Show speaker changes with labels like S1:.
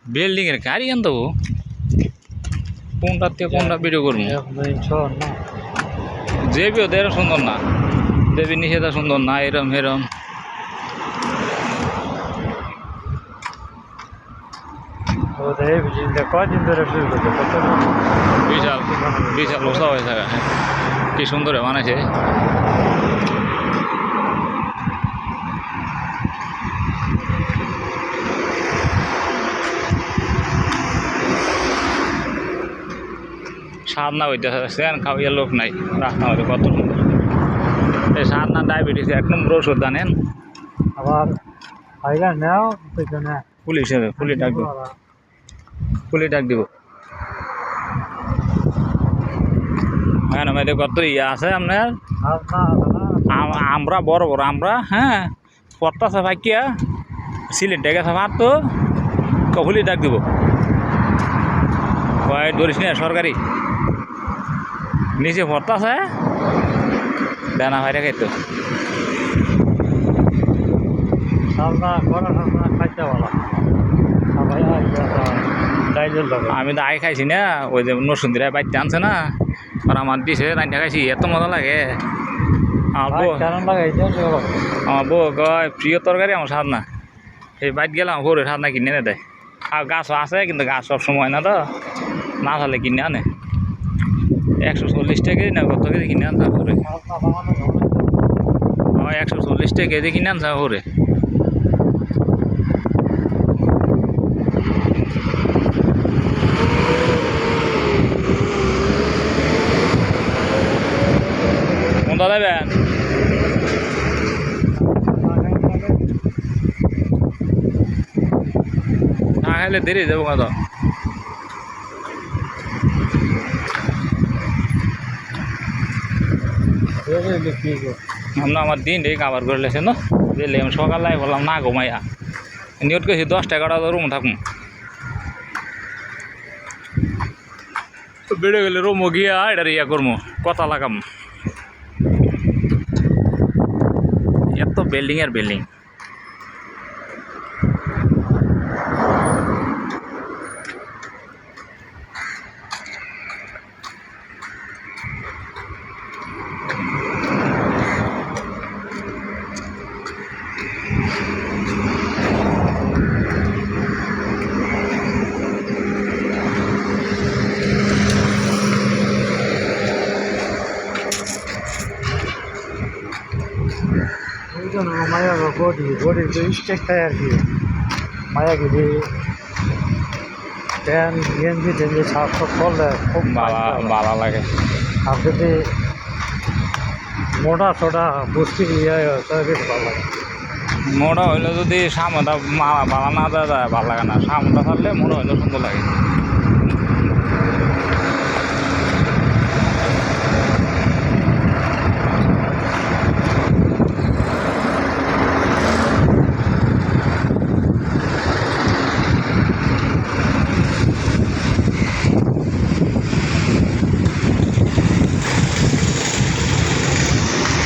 S1: building এর গাড়ি আনতে কোনটা থেকে কোনটা ভিডিও করবো দেবী ওদের সুন্দর না দেবী নিষেধা সুন্দর না এরম এরম বিশাল বিশাল ওসা হয়ে থাকা কি সুন্দর বানাইছে সাধনা হইতেছে সেন খাওয়াইয়া লোক নাই রাস্তা মধ্যে কত সুন্দর এই সাধনা ডায়াবেটিস এক নম্বর ওষুধ জানেন
S2: আবার নেও
S1: পুলিশ পুলিশ ডাক দিব পুলিশ ডাক দিব হ্যাঁ আমাদের কত ইয়ে আছে আপনার আমরা বড় বড় আমরা হ্যাঁ পড়তেছে ভাইকিয়া সিলেট ডেকে ভাত তো পুলিশ ডাক দিব কয় ধরিস না সরকারি নিচে পড়তেছে দানা ভাইরা খাইতো আমি তো আগে খাইছি না ওই যে নসুন্দিরায় বাইতে আনছে না আর আমার দিছে রান্না খাইছি এত মজা লাগে আমার বউ কয় প্রিয় তরকারি আমার স্বাদ না সেই বাইট গেলাম ভোরে স্বাদ না কিনে এনে দেয় আর গাছও আছে কিন্তু গাছ সব সময় না তো না থাকলে কিনে আনে 140 টাকা না কত কেজি কিনে আনতে ভোরে 140 টাকা কেজি কিনে আনতে ভোরে কোনটা দেবেন না খাইলে দেরি যাবো কত আমরা আমার দিন রে কাবার করে লেছে না দিলে আমি সকালে বললাম না ঘুমাইয়া নিয়ত গেছি 10-11টা রুম থাকুন বেড়ে গেলে রুমও গিয়া এটা ইয়া করবো কথা লাগাম এত বিল্ডিং আর বিল্ডিং
S2: মায়া বডি স্টেক খায় আর কি মায়াগিরি প্যান্ট গেঞ্জি টেঞ্জি সব করলে খুব
S1: ভালো লাগে
S2: আর যদি মোটা ছোটা বুঝতে ইয়ে বেশ ভালো লাগে
S1: মোটা হইলে যদি সামটা ভালো না দেয় ভালো লাগে না সামটা থাকলে মোটা হইলে সুন্দর লাগে